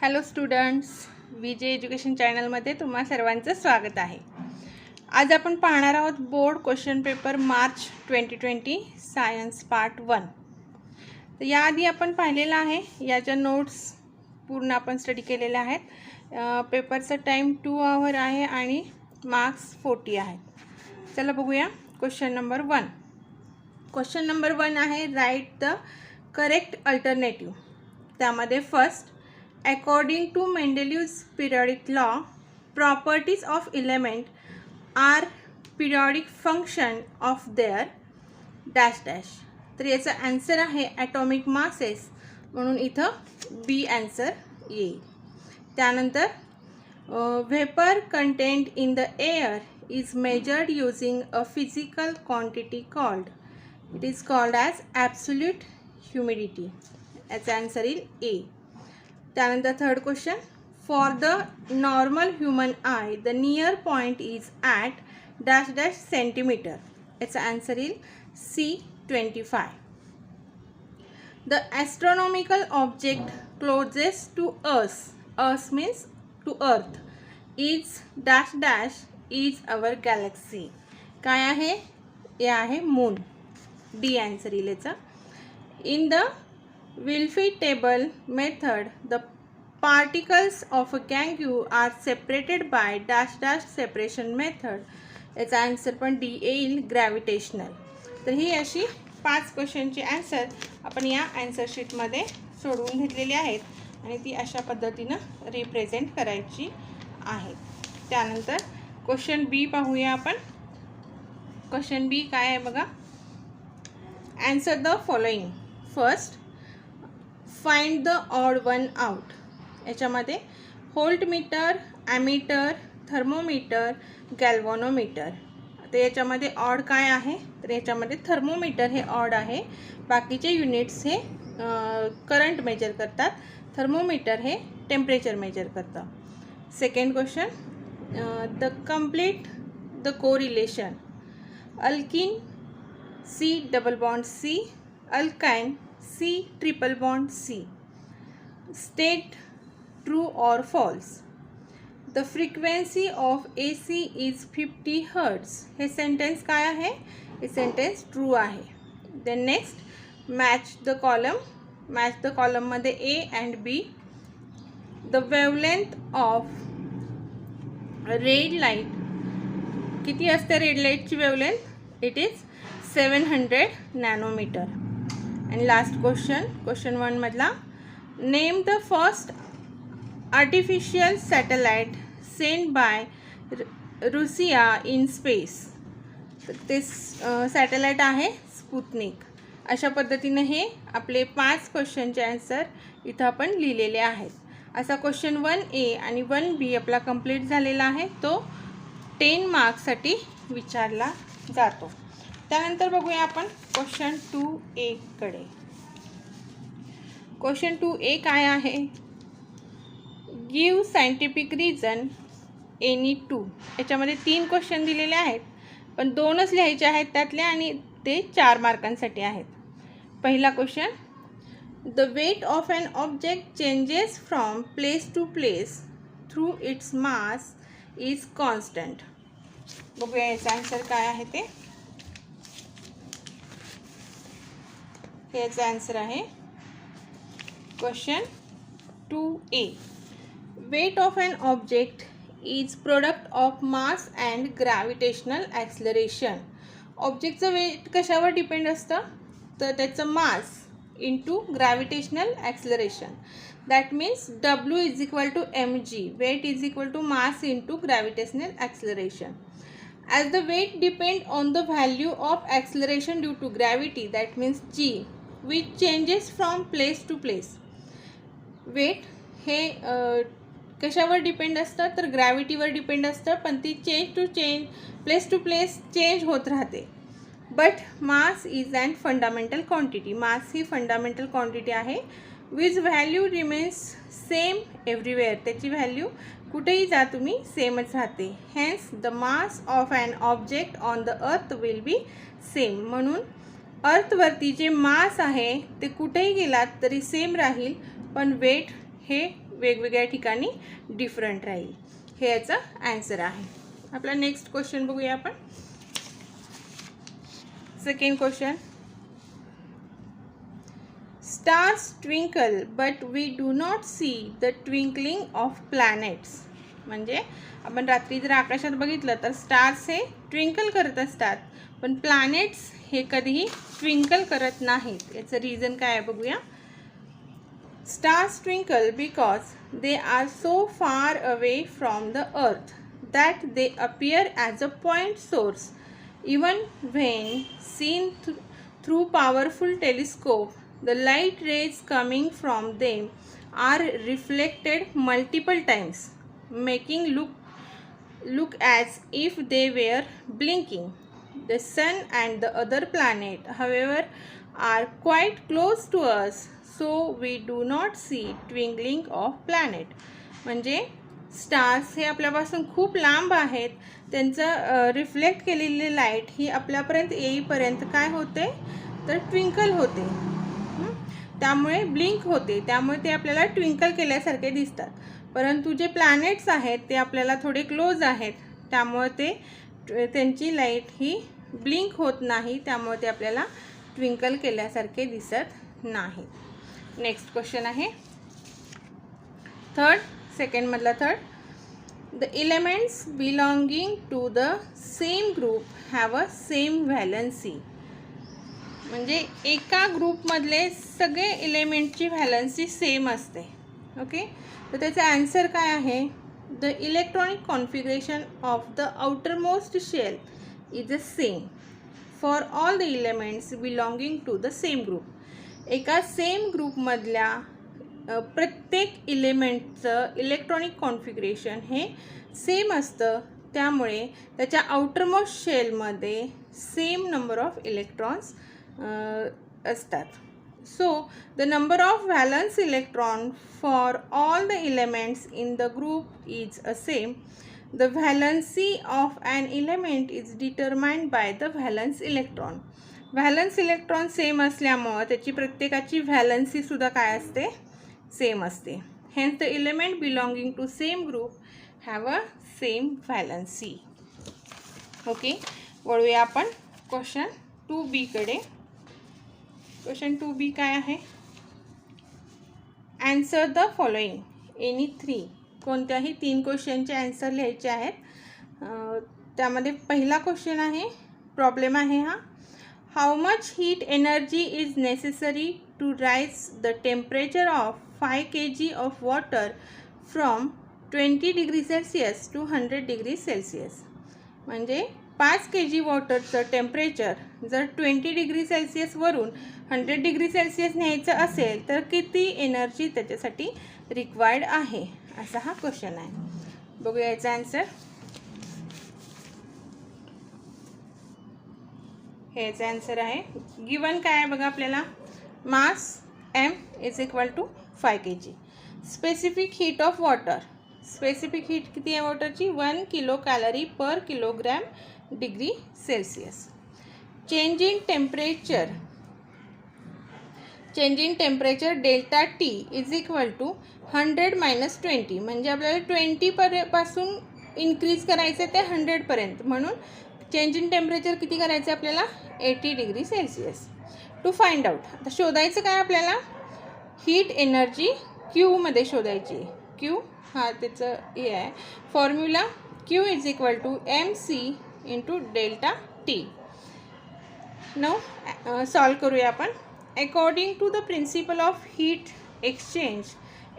Hello students, विजय education चॅनलमध्ये तुम्हा सर्वांचं स्वागत आहे। आज आपण पाहणार आहोत board question paper March 2020 science part 1। तर याआधी आपण पाहिलेलं आहे, याच्या नोट्स पूर्ण आपण स्टडी केलेल्या आहेत। पेपरचा टाइम 2 आवर आहे आणि मार्क्स 40 आहेत। चला बघूया क्वेश्चन नंबर 1। क्वेश्चन नंबर 1 आहे राइट द करेक्ट अल्टरनेटिव्ह। त्यामध्ये first, according to Mendeleev's periodic law, properties of element are periodic function of their dash dash। तर याचा आन्सर आहे ॲटॉमिक मासेस, म्हणून इथं बी आन्सर येईल। त्यानंतर vapour content in the air is measured using a physical quantity called, it is called as absolute humidity. याचा answer येईल A. त्यानंतर third question, for the normal human eye the near point is at dash dash centimetre. याचा answer येईल C25। The astronomical object closest to earth means to earth is dash dash is our galaxy. काय आहे? हे आहे moon. D answer येईल याचा। In the Wilfy table method, the particles of a gangue are separated by dash dash separation method। याचा answer पण D येईल, gravitational. तर ही अशी 5 क्वेश्चनची आन्सर आपण या आन्सर शीटमध्ये सोडवून घेतलेली आहेत आणि ती अशा पद्धतीनं रिप्रेझेंट करायची आहेत। त्यानंतर क्वेश्चन बी पाहूया आपण। क्वेश्चन बी काय आहे बघा। Answer the following. First, find the odd one out. याच्यामध्ये व्होल्टमीटर, ॲमीटर, थर्मोमीटर, गॅल्व्हनोमीटर। तर याच्यामध्ये ऑड काय आहे? तर याच्यामध्ये थर्मोमीटर हे ऑड आहे, बाकीचे युनिट्स हे करंट मेजर करतात, थर्मोमीटर हे टेम्परेचर मेजर करतं। Second question, the complete the correlation. Alkene C double bond C, alkyne C triple bond C। State true और false. The frequency of AC is 50 hertz. हे sentence काय आहे? हे sentence true आहे। Then next, match the column. Match the कॉलममध्ये A and B। The wavelength of red light, किती असते red लाईटची wavelength? It is 700 nanometre. And last question, question 1 मधला, name the first artificial satellite sent by Russia in space। तर ते satellite आहे Sputnik. अशा पद्धतीने हे आपले 5 क्वेश्चनचे आन्सर इथं आपण लिहिलेले आहेत। असा क्वेश्चन 1A आणि 1B आपला कंप्लीट झालेला आहे, तो 10 मार्क्ससाठी विचारला जातो। त्यानंतर बघूया आपण क्वेश्चन 2A कडे। क्वेश्चन 2A काय आहे? Give scientific reason any 2। याच्यामध्ये 3 क्वेश्चन दिलेले आहेत, पण 2च लिहायचे आहेत त्यातले आणि ते 4 मार्कांसाठी आहेत। पहिला question, the weight of an object changes from place to place through its mass is constant. बघूया याचा आन्सर काय आहे ते। याचा आन्सर आहे question 2A। Weight of an object is product of mass and gravitational acceleration. ऑब्जेक्टचं weight कशावर depend असतं? तर त्याचं mass into gravitational acceleration. That means W is equal to mg, weight is equal to mass into gravitational acceleration. As the weight depend on the value of acceleration due to gravity, that means G, which changes from place to place। Weight हे कशावर depend असतं? तर ग्रॅव्हिटीवर depend असतं, पण ती place to place change होत राहते। But mass is and fundamental quantity. Mass ही फंडामेंटल क्वांटिटी आहे, which value remains same everywhere. त्याची व्हॅल्यू कुठेही जा तुम्ही सेमच राहते. Hence the mass of an object on the earth will be same. म्हणून अर्थवरती जे मास आहे ते कुठेही गेलात तरी सेम राहील, पण वेट हे वेगवेगळ्या ठिकाणी डिफरंट राहील. हे याचं ॲन्सर आहे. आपला नेक्स्ट क्वेश्चन बघूया आपण. Second question. Stars twinkle but we do not see the twinkling of planets. म्हणजे आपण रात्री जर आकाशात बघितलं तर स्टार्स हे ट्विंकल करत असतात, पण प्लॅनेट्स हे कधीही ट्विंकल करत नाहीत. याचं रिझन काय आहे बघूया. Stars twinkle because they are so far away from the earth that they appear as a point source. Even when seen through powerful telescope, the light rays coming from them are reflected multiple times, making look as if they were blinking. The sun and the other planet, however, are quite close to us, so we do not see twinkling of planet. म्हणजे stars हे आपल्यापासून खूप लांब आहेत, त्यांचं reflect केलेली light ही आपल्यापर्यंत येईपर्यंत काय होते तर ट्विंकल होते, त्यामुळे ब्लिंक होते, त्यामुळे ते आपल्याला ट्विंकल केल्यासारखे दिसतात. परंतु जे प्लॅनेट्स आहेत ते आपल्याला थोडे क्लोज आहेत, त्यामुळे ते त्यांची लाईट ही ब्लिंक होत नाही, त्यामुळे ते आपल्याला ट्विंकल केल्यासारखे दिसत नाही. नेक्स्ट क्वेश्चन आहे थर्ड, सेकंडमधला third. The elements belonging to the same group have a same valency. म्हणजे एका ग्रुपमधले सगळे एलिमेंटची व्हॅलन्सी सेम असते. ओके, तर त्याचा आन्सर काय आहे. The electronic configuration of the outermost shell is the same for all the elements belonging to the same group. एका सेम ग्रुपमधल्या प्रत्येक इलेमेंटचं इलेक्ट्रॉनिक कॉन्फिगरेशन हे सेम असतं, त्यामुळे त्याच्या आउटरमोस्ट शेलमध्ये सेम नंबर ऑफ इलेक्ट्रॉन्स असतात. So the number of valence electron for all the elements in the group is a same. The valency of an element is determined by the valence electron. Valence electron same असल्यामुळं त्याची प्रत्येकाची व्हॅलन्सीसुद्धा काय असते same असते. Hence the element belonging to same group have a same valency. Okay, वळूया आपण question 2B कडे. क्वेश्चन 2B काय आहे. Answer the following any 3. कोणत्याही 3 क्वेश्चनचे ॲन्सर लिहायचे आहेत. त्यामध्ये पहिला क्वेश्चन आहे, प्रॉब्लेम आहे हा. How much heat energy is necessary to raise the temperature of 5 kg of water from 20 degree Celsius to 100 degree Celsius. म्हणजे 5 kg वॉटरचं टेम्परेचर जर 20 डिग्री सेल्सिअसवरून 100 डिग्री सेल्सिअस न्यायचं असेल तर किती एनर्जी त्याच्यासाठी रिक्वायर्ड आहे, असा हा क्वेश्चन आहे. बघूया याचा आन्सर. ह्याचा आन्सर आहे गिवन काय आहे बघा आपल्याला. Mass m is equal to 5 kg. Specific heat of water, specific heat किती आहे वॉटरची 1 kilo calorie per kilogram degree Celsius. Change in temperature delta T is equal to 100 - 20. म्हणजे आपल्याला 20 पासून इन्क्रीज करायचं ते 100पर्यंत, म्हणून चेंज इन टेम्परेचर किती करायचं आपल्याला 80 degree Celsius. To find out, आता शोधायचं काय आपल्याला हीट एनर्जी क्यूमध्ये शोधायची. क्यू हा त्याचं हे आहे formula. Q is equal to MC into delta T. Now solve करूया आपण. According to the principle of heat exchange,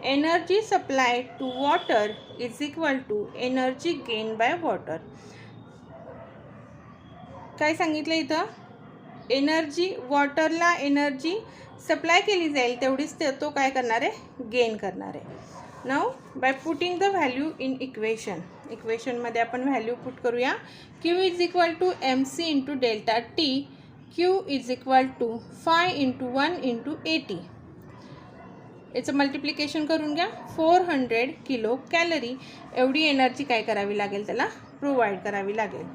energy supplied to water is equal to energy gain by water. काय सांगितलं इथं, एनर्जी वॉटरला एनर्जी सप्लाय केली जाईल तेवढीच तो काय करणार आहे गेन करणार आहे. Now by putting the value in इक्वेशनमध्ये आपण व्हॅल्यू पुट करूया. Q is equal to MC into delta टी. क्यू इज इक्वल टू 5 × 1 × 80. याचं मल्टिप्लिकेशन करून घ्या. 400 किलो कॅलरी एवढी एनर्जी काय करावी लागेल, त्याला प्रोव्हाइड करावी लागेल.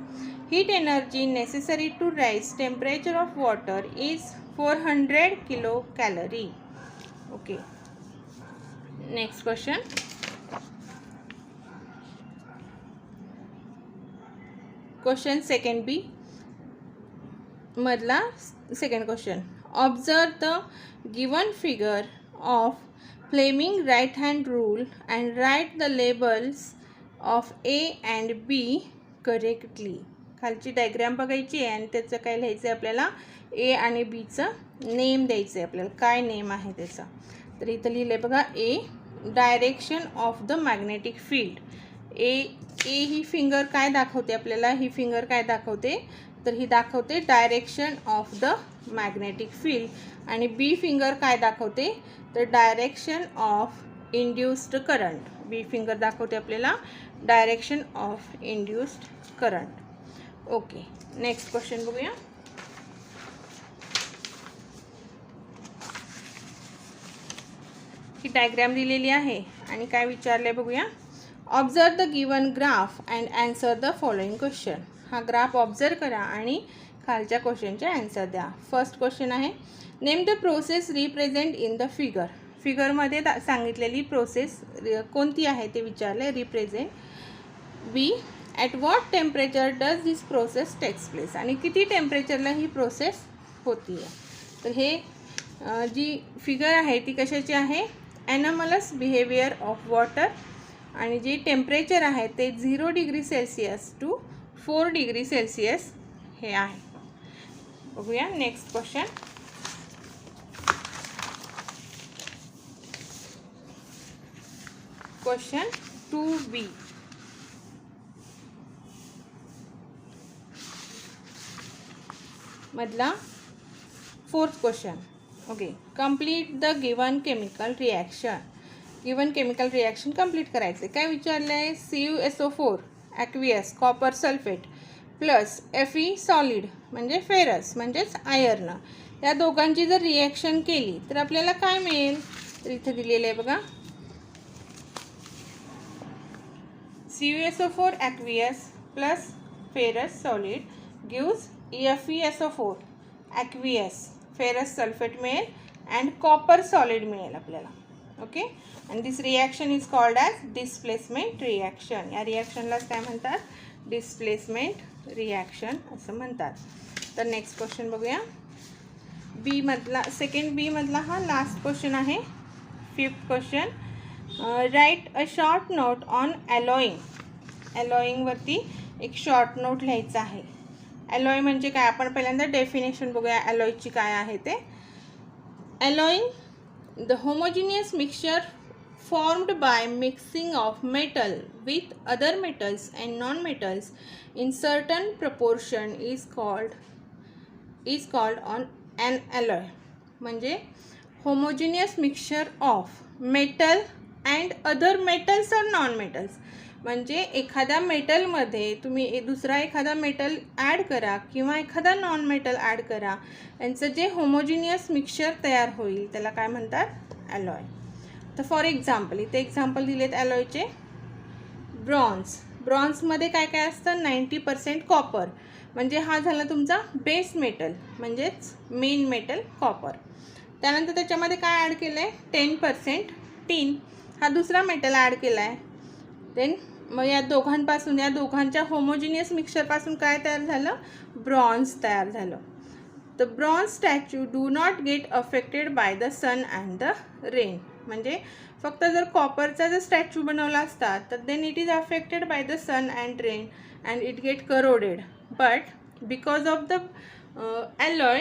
Heat energy necessary to raise temperature of water is 400 kilo calorie. Okay, next question. Question second B मधला second question. Observe the given figure of Fleming right hand rule and write the labels of A and B correctly. खालची diagram बघायची आहे आणि त्याचं काय लिहायचं आहे आपल्याला, ए आणि बीचं नेम द्यायचं आहे आपल्याला, काय नेम आहे त्याचा. तर इथं लिहिलं आहे बघा, A direction of the magnetic field. A ही फिंगर काय दाखवते आपल्याला, ही फिंगर काय दाखवते, तर ही दाखवते direction of the magnetic field. आणि बी फिंगर काय दाखवते, तर direction of induced current. B finger दाखवते आपल्याला direction of induced current. Okay, next question बघूया. ही डायग्राम दिलेली आहे आणि काय विचारले बघूया. Observe the given graph and answer the following question. हा ग्राफ ऑब्झर्व करा आणि खालच्या क्वेश्चनचे आन्सर द्या. फर्स्ट क्वेश्चन आहे, name the process represent in the figure. फिगरमध्ये सांगितलेली प्रोसेस कोणती आहे ते विचारले, represent. B, at what temperature does this process takes place. आणि किती टेम्परेचरला ही प्रोसेस होती आहे. तर हे जी फिगर आहे ती कशाची आहे, ॲनॉमलस बिहेवियर ऑफ वॉटर. आणि जे टेम्परेचर आहे ते 0 degree Celsius to 4 degree Celsius हे आहे. बघूया नेक्स्ट क्वेश्चन. क्वेश्चन 2B मधला fourth question. Okay, complete the given chemical reaction. Given chemical reaction complete करायचे. काय विचारलं आहे, CuSO4 aqueous copper sulphate plus Fe solid म्हणजे फेरस म्हणजेच आयर्न, या दोघांची जर रिॲक्शन केली तर आपल्याला काय मिळेल, तर इथे दिलेलं आहे बघा. CuSO4 aqueous plus ferrous solid gives FeSO4 aqueous ferrous sulphate मिळेल अँड कॉपर सॉलिड मिळेल आपल्याला. Okay, and this reaction is called as displacement reaction. या रिॲक्शनलाच काय म्हणतात, डिस्प्लेसमेंट रिॲक्शन असं म्हणतात. तर नेक्स्ट क्वेश्चन बघूया. बी मधला सेकंड बी मधला हा लास्ट क्वेश्चन आहे. Fifth question, right a short note on alloying. ॲलॉईंगवरती एक शॉर्ट नोट लिहायचं आहे. ॲलॉय म्हणजे काय, आपण पहिल्यांदा डेफिनेशन बघूया ॲलॉयची काय आहे ते. ॲलॉईंग, the homogeneous mixture formed by mixing of metal with other metals and non-metals in certain proportion is called on an alloy. म्हणजे homogeneous mixture of metal and other metals or non-metals. म्हणजे एखाद्या मेटलमध्ये तुम्ही दुसरा एखादा मेटल ॲड करा किंवा एखादा non metal add करा, यांचं जे होमोजिनियस मिक्सचर तयार होईल त्याला काय म्हणतात, ॲलॉय. तर फॉर एक्झाम्पल इथे एक्झाम्पल दिलेत ॲलॉयचे. ब्रॉन्झ. ब्रॉन्झमध्ये काय काय असतं, 90% कॉपर म्हणजे हा झाला तुमचा बेस मेटल म्हणजेच मेन मेटल कॉपर. त्यानंतर त्याच्यामध्ये काय ॲड केलं आहे, 10% टीन हा दुसरा मेटल ॲड केला आहे. देन मग या दोघांपासून, या दोघांच्या होमोजिनियस मिक्सचरपासून काय तयार झालं, ब्रॉन्झ तयार झालं. The bronze statue do not get affected by the sun and the rain. म्हणजे फक्त जर कॉपरचा जर स्टॅच्यू बनवला असता तर then it is affected by the sun and rain and it get corroded. But because of the alloy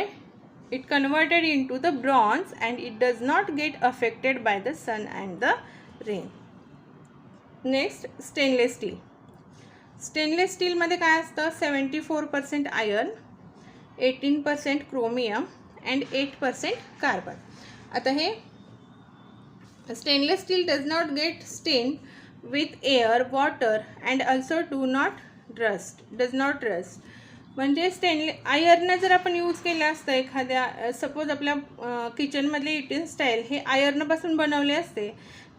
it converted into the bronze and it does not get affected by the sun and the rain. Next stainless steel. Stainless स्टीलमध्ये काय असतं, 74% iron, 18% chromium and 8% carbon. आता हे stainless steel does not get stain with air water and also does not rust. म्हणजे iron जर आपण use केलं असतं एखाद्या सपोज आपल्या किचनमधले युटेन्सिल हे आयर्नपासून बनवले असते,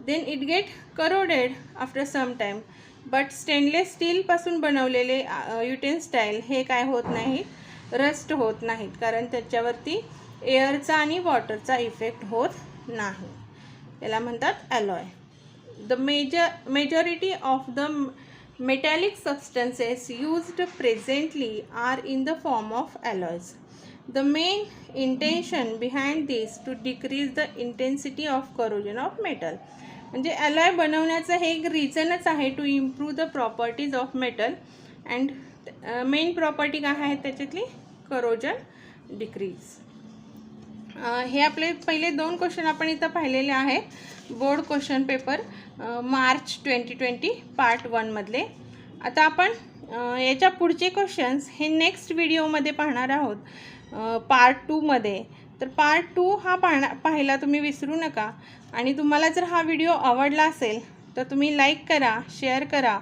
then it get corroded after some time. But stainless स्टीलपासून बनवलेले युटेन्सिल हे काय होत नाहीत, रस्ट होत नाहीत, कारण त्याच्यावरती एअरचा आणि वॉटरचा इफेक्ट होत नाही. त्याला म्हणतात ॲलॉय. The majority of the metallic substances used presently are in the form of alloys. The main intention behind this to decrease the intensity of corrosion of metal. म्हणजे ॲलॉय बनवण्याचं हे एक रिझनच आहे to improve the properties of metal. And main property काय आहे त्याच्यातली, corrosion decrease. हे आपले पहिले 2 क्वेश्चन आपण इथं पाहिलेले आहेत, board question paper March 2020 part 1 मधले. आता आपण याच्या पुढचे क्वेश्चन्स हे नेक्स्ट व्हिडिओमध्ये पाहणार आहोत, पार्ट 2 मध्ये. तर पार्ट 2 हा पाहायला तुम्ही विसरू नका. आणि तुम्हाला जर हा व्हिडिओ आवडला असेल तर तुम्ही लाईक करा, शेअर करा,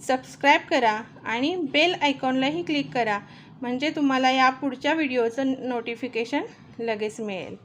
सबस्क्राईब करा आणि बेल आयकॉनलाही क्लिक करा, म्हणजे तुम्हाला या पुढच्या व्हिडिओचं नोटिफिकेशन लगेच मिळेल.